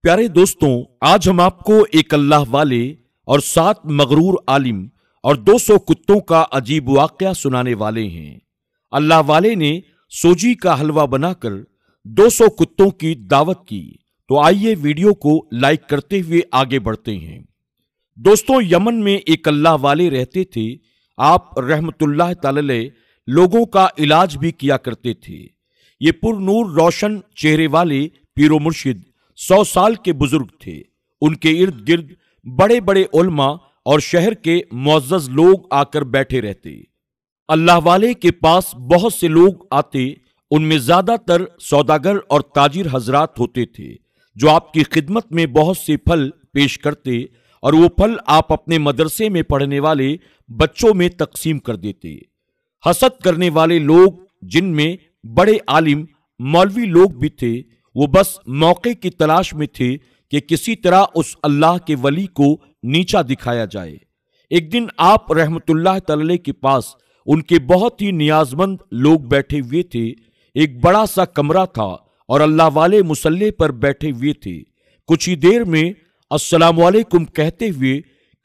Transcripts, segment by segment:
प्यारे दोस्तों, आज हम आपको एक अल्लाह वाले और 7 मगरूर आलिम और 200 कुत्तों का अजीब वाकया सुनाने वाले हैं। अल्लाह वाले ने सोजी का हलवा बनाकर 200 कुत्तों की दावत की। तो आइए वीडियो को लाइक करते हुए आगे बढ़ते हैं। दोस्तों, यमन में एक अल्लाह वाले रहते थे। आप रहमतुल्लाह तआला लोगों का इलाज भी किया करते थे। ये पुरनूर रोशन चेहरे वाले पीरो मुर्शिद 100 साल के बुजुर्ग थे। उनके इर्द गिर्द बड़े बड़े उलमा और शहर के मुअज़्ज़ज़ लोग आकर बैठे रहते। अल्लाह वाले के पास बहुत से लोग आते। उनमें ज्यादातर सौदागर और ताजिर हजरात होते थे जो आपकी खिदमत में बहुत से फल पेश करते और वो फल आप अपने मदरसे में पढ़ने वाले बच्चों में तकसीम कर देते। हसद करने वाले लोग, जिनमें बड़े आलिम मौलवी लोग भी थे, वो बस मौके की तलाश में थे कि किसी तरह उस अल्लाह के वली को नीचा दिखाया जाए। एक दिन आप रहमतुल्लाह तआला के पास उनके बहुत ही नियाजमंद लोग बैठे हुए थे। एक बड़ा सा कमरा था और अल्लाह वाले मुसल्ले पर बैठे हुए थे। कुछ ही देर में अस्सलाम वालेकुम कहते हुए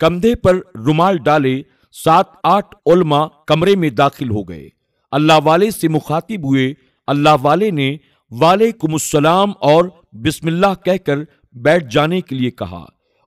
कंधे पर रुमाल डाले 7-8 उलमा कमरे में दाखिल हो गए। अल्लाह वाले से मुखातिब हुए। अल्लाह वाले ने वालेकुमुस्सलाम और बिस्मिल्लाह कहकर बैठ जाने के लिए कहा।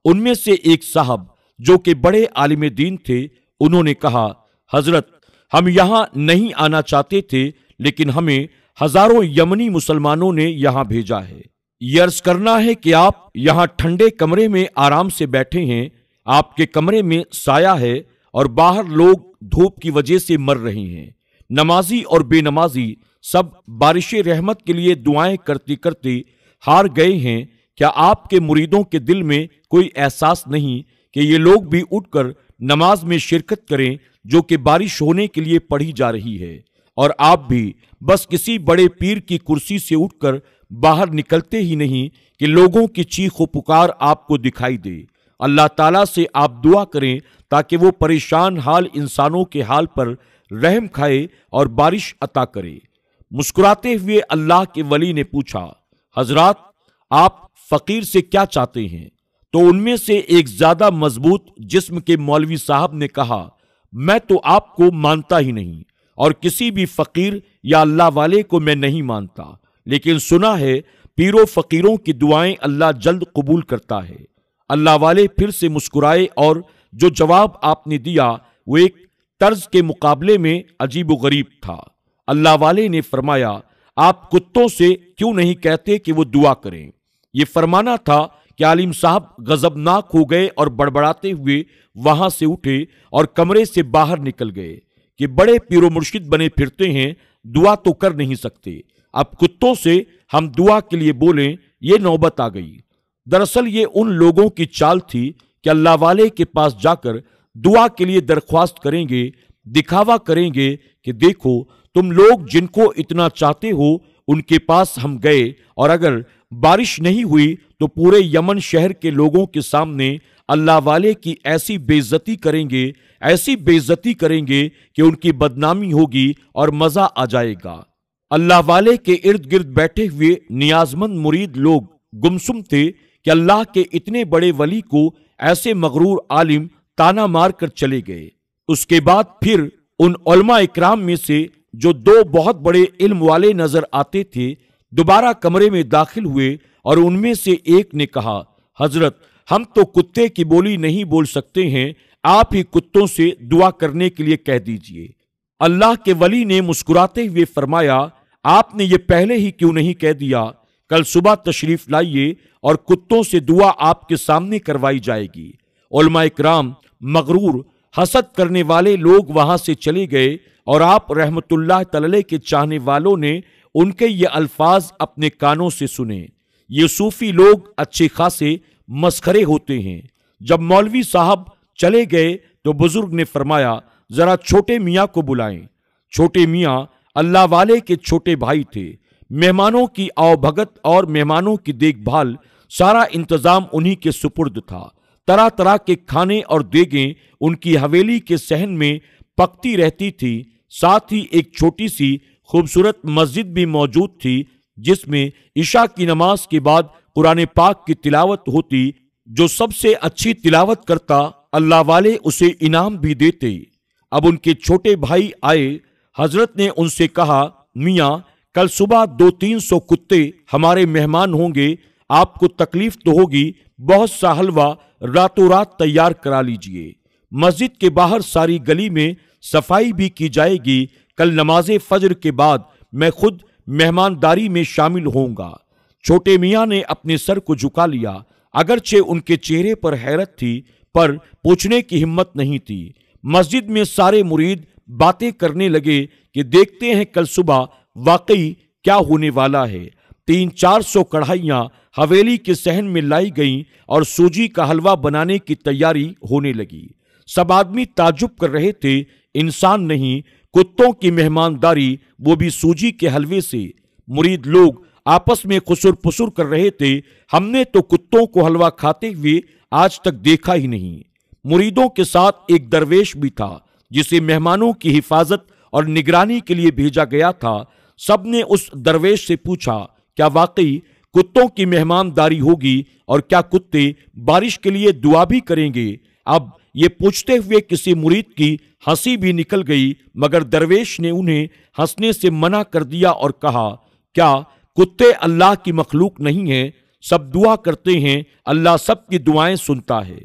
उनमें से एक साहब जो कि बड़े आलिम दीन थे, उन्होंने कहा, हजरत, हम यहां नहीं आना चाहते थे, लेकिन हमें हजारों यमनी मुसलमानों ने यहां भेजा है। ये अर्ज करना है कि आप यहां ठंडे कमरे में आराम से बैठे हैं। आपके कमरे में साया है और बाहर लोग धूप की वजह से मर रहे हैं। नमाजी और बेनमाजी सब बारिश रहमत के लिए दुआएं करते करते हार गए हैं। क्या आपके मुरीदों के दिल में कोई एहसास नहीं कि ये लोग भी उठकर नमाज में शिरकत करें जो कि बारिश होने के लिए पढ़ी जा रही है, और आप भी बस किसी बड़े पीर की कुर्सी से उठकर बाहर निकलते ही नहीं कि लोगों की चीख व पुकार आपको दिखाई दे। अल्लाह ताला से आप दुआ करें ताकि वो परेशान हाल इंसानों के हाल पर रहम खाए और बारिश अता करे। मुस्कुराते हुए अल्लाह के वली ने पूछा, हजरात, आप फकीर से क्या चाहते हैं? तो उनमें से एक ज्यादा मजबूत जिस्म के मौलवी साहब ने कहा, मैं तो आपको मानता ही नहीं और किसी भी फकीर या अल्लाह वाले को मैं नहीं मानता, लेकिन सुना है पीरों फकीरों की दुआएं अल्लाह जल्द कबूल करता है। अल्लाह वाले फिर से मुस्कुराए और जो जवाब आपने दिया वो एक तर्ज के मुकाबले में अजीब व गरीब था। अल्लाह वाले ने फरमाया, आप कुत्तों से क्यों नहीं कहते कि वो दुआ करें? ये फरमाना था कि आलिम साहब गजबनाक हो गए और बड़बड़ाते हुए वहां से उठे और कमरे से बाहर निकल गए कि बड़े पीरो मुर्शिद बने फिरते हैं, दुआ तो कर नहीं सकते, अब कुत्तों से हम दुआ के लिए बोलें, ये नौबत आ गई। दरअसल ये उन लोगों की चाल थी कि अल्लाह वाले के पास जाकर दुआ के लिए दरख्वास्त करेंगे, दिखावा करेंगे कि देखो तुम लोग जिनको इतना चाहते हो उनके पास हम गए, और अगर बारिश नहीं हुई तो पूरे यमन शहर के लोगों के सामने अल्लाह वाले की ऐसी बेइज्जती करेंगे, ऐसी बेइज्जती करेंगे कि उनकी बदनामी होगी और मजा आ जाएगा। अल्लाह वाले के इर्द गिर्द बैठे हुए नियाजमंद मुरीद लोग गुमसुम थे कि अल्लाह के इतने बड़े वली को ऐसे मगरूर आलिम ताना मार कर चले गए। उसके बाद फिर उन उलमा इकराम में से जो 2 बहुत बड़े इल्म वाले नजर आते थे दोबारा कमरे में दाखिल हुए और उनमें से एक ने कहा, हजरत, हम तो कुत्ते की बोली नहीं बोल सकते हैं, आप ही कुत्तों से दुआ करने के लिए कह दीजिए। अल्लाह के वली ने मुस्कुराते हुए फरमाया, आपने ये पहले ही क्यों नहीं कह दिया? कल सुबह तशरीफ लाइए और कुत्तों से दुआ आपके सामने करवाई जाएगी। उलमा इकराम, मगरूर हसद करने वाले लोग वहां से चले गए और आप रहमतुल्लाह तआला के चाहने वालों ने उनके ये अल्फाज अपने कानों से सुने। ये सूफी लोग अच्छे खासे मस्खरे होते हैं। जब मौलवी साहब चले गए तो बुजुर्ग ने फरमाया, जरा छोटे मियाँ को बुलाएं। छोटे मियाँ अल्लाह वाले के छोटे भाई थे। मेहमानों की आवभगत और मेहमानों की देखभाल सारा इंतजाम उन्हीं के सुपुर्द था। तरह तरह के खाने और देगें उनकी हवेली के सहन में पकती रहती थी। साथ ही एक छोटी सी खूबसूरत मस्जिद भी मौजूद थी जिसमें इशा की नमाज के बाद कुरान पाक की तिलावत होती। जो सबसे अच्छी तिलावत करता अल्लाह वाले उसे इनाम भी देते। अब उनके छोटे भाई आए। हजरत ने उनसे कहा, मियाँ कल सुबह 200-300 कुत्ते हमारे मेहमान होंगे, आपको तकलीफ तो होगी, बहुत सा हलवा रातों रात तैयार करा लीजिए। मस्जिद के बाहर सारी गली में सफाई भी की जाएगी। कल नमाज फजर के बाद मैं खुद मेहमानदारी में शामिल होऊंगा। छोटे मियाँ ने अपने सर को झुका लिया। अगरचे उनके चेहरे पर हैरत थी, पर पूछने की हिम्मत नहीं थी। मस्जिद में सारे मुरीद बातें करने लगे कि देखते हैं कल सुबह वाकई क्या होने वाला है। 300-400 कढ़ाइयाँ हवेली के सहन में लाई गईं और सूजी का हलवा बनाने की तैयारी होने लगी। सब आदमी ताज्जुब कर रहे थे। इंसान नहीं, कुत्तों की मेहमानदारी, वो भी सूजी के हलवे से। मुरीद लोग आपस में खुसुर पुसुर कर रहे थे, हमने तो कुत्तों को हलवा खाते हुए आज तक देखा ही नहीं। मुरीदों के साथ एक दरवेश भी था जिसे मेहमानों की हिफाजत और निगरानी के लिए भेजा गया था। सबने उस दरवेश से पूछा, क्या वाकई कुत्तों की मेहमानदारी होगी और क्या कुत्ते बारिश के लिए दुआ भी करेंगे? अब ये पूछते हुए किसी मुरीद की हंसी भी निकल गई, मगर दरवेश ने उन्हें हंसने से मना कर दिया और कहा, क्या कुत्ते अल्लाह की मखलूक नहीं है? सब दुआ करते हैं, अल्लाह सबकी दुआएं सुनता है।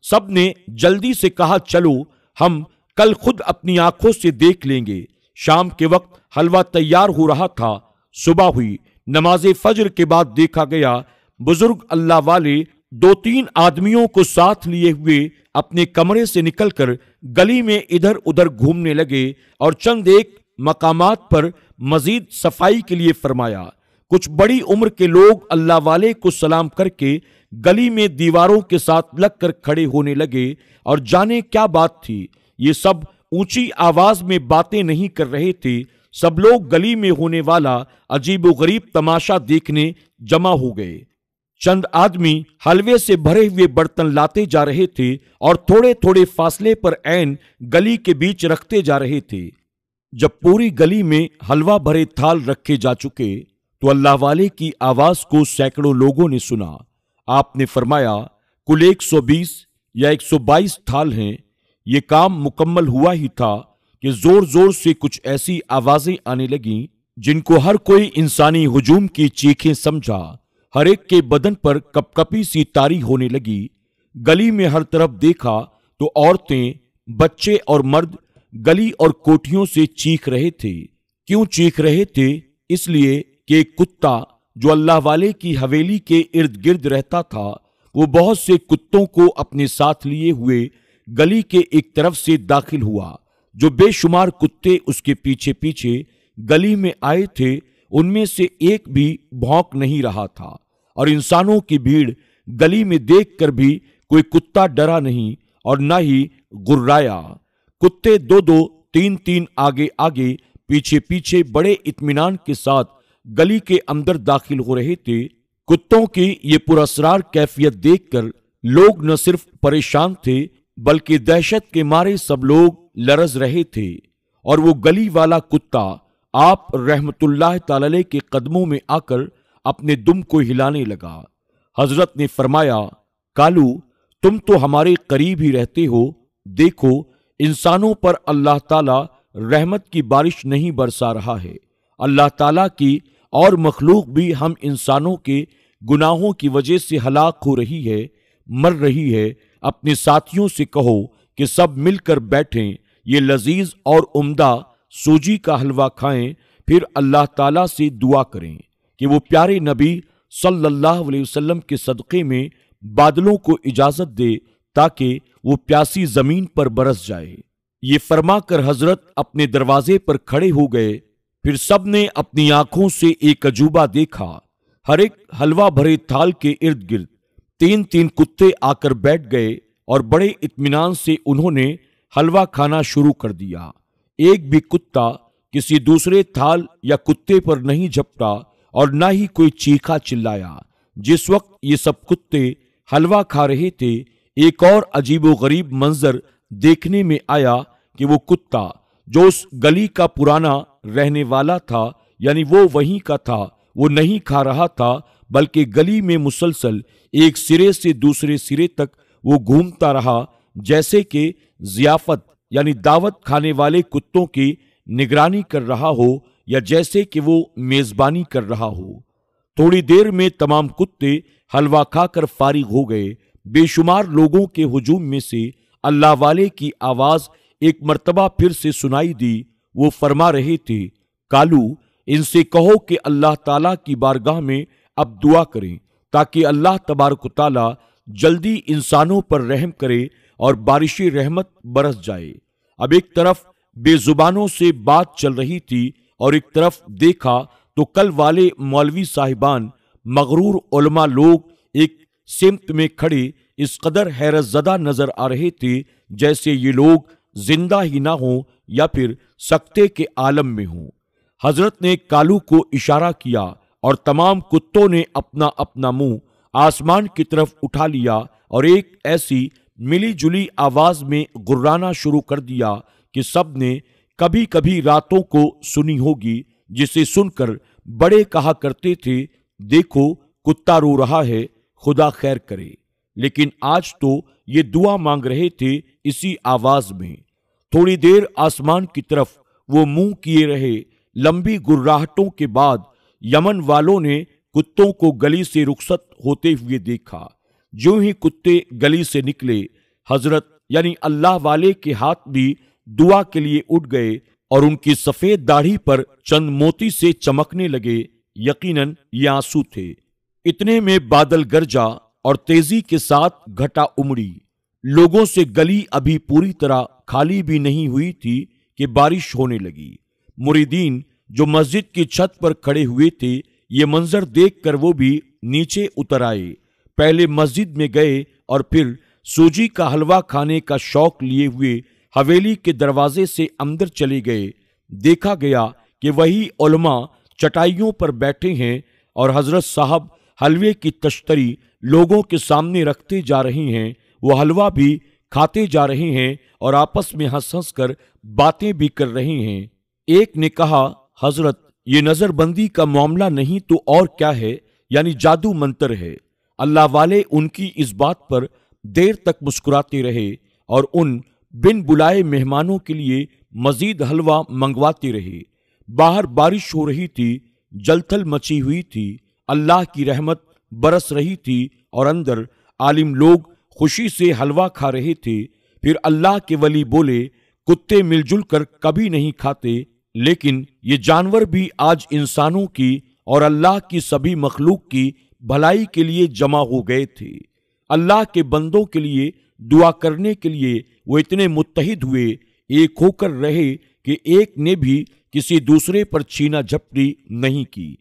सब ने जल्दी से कहा, चलो हम कल खुद अपनी आंखों से देख लेंगे। शाम के वक्त हलवा तैयार हो रहा था। सुबह हुई। नमाज फजर के बाद देखा गया, बुजुर्ग अल्लाह वाले 2-3 आदमियों को साथ लिए हुए अपने कमरे से निकलकर गली में इधर उधर घूमने लगे और चंद एक मकामात पर मजीद सफाई के लिए फरमाया। कुछ बड़ी उम्र के लोग अल्लाह वाले को सलाम करके गली में दीवारों के साथ लगकर खड़े होने लगे और जाने क्या बात थी। ये सब ऊंची आवाज में बातें नहीं कर रहे थे। सब लोग गली में होने वाला अजीबोगरीब तमाशा देखने जमा हो गए। चंद आदमी हलवे से भरे हुए बर्तन लाते जा रहे थे और थोड़े थोड़े फासले पर ऐन गली के बीच रखते जा रहे थे। जब पूरी गली में हलवा भरे थाल रखे जा चुके तो अल्लाह वाले की आवाज को सैकड़ों लोगों ने सुना। आपने फरमाया, कुल 120 या 122 थाल हैं। ये काम मुकम्मल हुआ ही था कि जोर जोर से कुछ ऐसी आवाजें आने लगीं जिनको हर कोई इंसानी हुजूम की चीखें समझा। हर एक के बदन पर कपकपी सी तारी होने लगी। गली में हर तरफ देखा तो औरतें, बच्चे और मर्द गली और कोठियों से चीख रहे थे। क्यों चीख रहे थे? इसलिए कि एक कुत्ता जो अल्लाह वाले की हवेली के इर्द गिर्द रहता था, वो बहुत से कुत्तों को अपने साथ लिए हुए गली के एक तरफ से दाखिल हुआ। जो बेशुमार कुत्ते उसके पीछे पीछे गली में आए थे, उनमें से एक भी भौंक नहीं रहा था और इंसानों की भीड़ गली में देखकर भी कोई कुत्ता डरा नहीं और ना ही गुर्राया। कुत्ते 2-2, 3-3 आगे आगे, पीछे पीछे बड़े इत्मीनान के साथ गली के अंदर दाखिल हो रहे थे। कुत्तों की ये पुरअसरार कैफियत देखकर लोग न सिर्फ परेशान थे बल्कि दहशत के मारे सब लोग लरज रहे थे। और वो गली वाला कुत्ता आप रहमतुल्लाह ताला के कदमों में आकर अपने दुम को हिलाने लगा। हजरत ने फरमाया, कालू तुम तो हमारे करीब ही रहते हो, देखो इंसानों पर अल्लाह ताला रहमत की बारिश नहीं बरसा रहा है। अल्लाह ताला की और मखलूक भी हम इंसानों के गुनाहों की वजह से हलाक हो रही है, मर रही है। अपने साथियों से कहो कि सब मिलकर बैठें, ये लजीज और उम्दा सूजी का हलवा खाएं, फिर अल्लाह ताला से दुआ करें कि वो प्यारे नबी सल्लल्लाहु अलैहि वसल्लम के सदक़े में बादलों को इजाजत दे ताकि वो प्यासी जमीन पर बरस जाए। ये फरमाकर हजरत अपने दरवाजे पर खड़े हो गए। फिर सब ने अपनी आंखों से एक अजूबा देखा। हर एक हलवा भरे थाल के इर्द गिर्द 3-3 कुत्ते आकर बैठ गए और बड़े इत्मीनान से उन्होंने हलवा खाना शुरू कर दिया। एक भी कुत्ता किसी दूसरे थाल या कुत्ते पर नहीं झपटा और ना ही कोई चीखा चिल्लाया। जिस वक्त ये सब कुत्ते हलवा खा रहे थे, एक और अजीबोगरीब मंजर देखने में आया कि वो कुत्ता जो उस गली का पुराना रहने वाला था, यानी वो वहीं का था, वो नहीं खा रहा था बल्कि गली में मुसलसल एक सिरे से दूसरे सिरे तक वो घूमता रहा, जैसे कि जियाफत यानी दावत खाने वाले कुत्तों की निगरानी कर रहा हो या जैसे कि वो मेजबानी कर रहा हो। थोड़ी देर में तमाम कुत्ते हलवा खाकर फारिग हो गए। बेशुमार लोगों के हुजूम में से अल्लाह वाले की आवाज एक मर्तबा फिर से सुनाई दी। वो फरमा रहे थे, कालू, इनसे कहो कि अल्लाह ताला की बारगाह में अब दुआ करें ताकि अल्लाह तबारक ताला जल्दी इंसानों पर रहम करे और बारिशी रहमत बरस जाए। अब एक तरफ बेजुबानों से बात चल रही थी और एक तरफ देखा तो कल वाले मौलवी साहिबान मगरूर उलमा लोग एक सिमत में खड़े इस कदर हैरत ज़दा नजर आ रहे थे जैसे ये लोग जिंदा ही ना हों या फिर सकते के आलम में हों। हजरत ने कालू को इशारा किया और तमाम कुत्तों ने अपना अपना मुंह आसमान की तरफ उठा लिया और एक ऐसी मिली जुली आवाज में गुर्राना शुरू कर दिया कि सब ने कभी कभी रातों को सुनी होगी, जिसे सुनकर बड़े कहा करते थे, देखो कुत्ता रो रहा है, खुदा खैर करे। लेकिन आज तो ये दुआ मांग रहे थे इसी आवाज में। थोड़ी देर आसमान की तरफ वो मुंह किए रहे। लंबी गुर्राहटों के बाद यमन वालों ने कुत्तों को गली से रुखसत होते हुए देखा। जो ही कुत्ते गली से निकले, हजरत यानी अल्लाह वाले के हाथ भी दुआ के लिए उठ गए और उनकी सफेद दाढ़ी पर चंद मोती से चमकने लगे। यकीनन ये आंसू थे। इतने में बादल गरजा और तेजी के साथ घटा उमड़ी। लोगों से गली अभी पूरी तरह खाली भी नहीं हुई थी कि बारिश होने लगी। मुरीदीन जो मस्जिद की छत पर खड़े हुए थे, ये मंजर देखकर वो भी नीचे उतर आए। पहले मस्जिद में गए और फिर सूजी का हलवा खाने का शौक लिए हुए हवेली के दरवाजे से अंदर चले गए। देखा गया कि वही उलमा चटाइयों पर बैठे हैं और हजरत साहब हलवे की तश्तरी लोगों के सामने रखते जा रहे हैं। वो हलवा भी खाते जा रहे हैं और आपस में हंस हंस कर बातें भी कर रहे हैं। एक ने कहा, हजरत, ये नजरबंदी का मामला नहीं तो और क्या है, यानी जादू मंतर है। अल्लाह वाले उनकी इस बात पर देर तक मुस्कुराते रहे और उन बिन बुलाए मेहमानों के लिए मजीद हलवा मंगवाते रहे। बाहर बारिश हो रही थी, जलथल मची हुई थी, अल्लाह की रहमत बरस रही थी और अंदर आलिम लोग खुशी से हलवा खा रहे थे। फिर अल्लाह के वली बोले, कुत्ते मिलजुल कर कभी नहीं खाते, लेकिन ये जानवर भी आज इंसानों की और अल्लाह की सभी मखलूक की भलाई के लिए जमा हो गए थे। अल्लाह के बंदों के लिए दुआ करने के लिए वो इतने मुत्तहिद हुए, एक होकर रहे कि एक ने भी किसी दूसरे पर छीना झपटी नहीं की।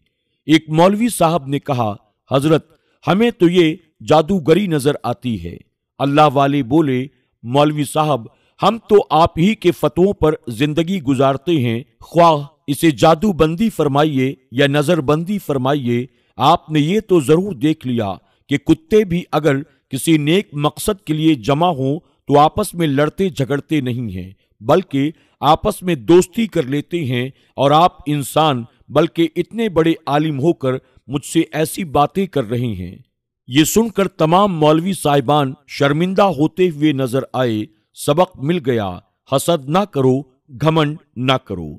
एक मौलवी साहब ने कहा, हजरत, हमें तो ये जादूगरी नजर आती है। अल्लाह वाले बोले, मौलवी साहब, हम तो आप ही के फतवों पर जिंदगी गुजारते हैं, ख्वाह इसे जादूबंदी फरमाइए या नजरबंदी फरमाइए। आपने ये तो जरूर देख लिया कि कुत्ते भी अगर किसी नेक मकसद के लिए जमा हों तो आपस में लड़ते झगड़ते नहीं हैं, बल्कि आपस में दोस्ती कर लेते हैं। और आप इंसान बल्कि इतने बड़े आलिम होकर मुझसे ऐसी बातें कर रहे हैं। ये सुनकर तमाम मौलवी साहिबान शर्मिंदा होते हुए नजर आए। सबक मिल गया, हसद ना करो, घमंड ना करो।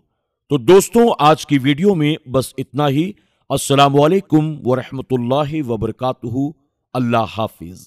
तो दोस्तों, आज की वीडियो में बस इतना ही। अस्सलामु अलैकुम व रहमतुल्लाहि व बरकातुहू। अल्लाह हाफिज।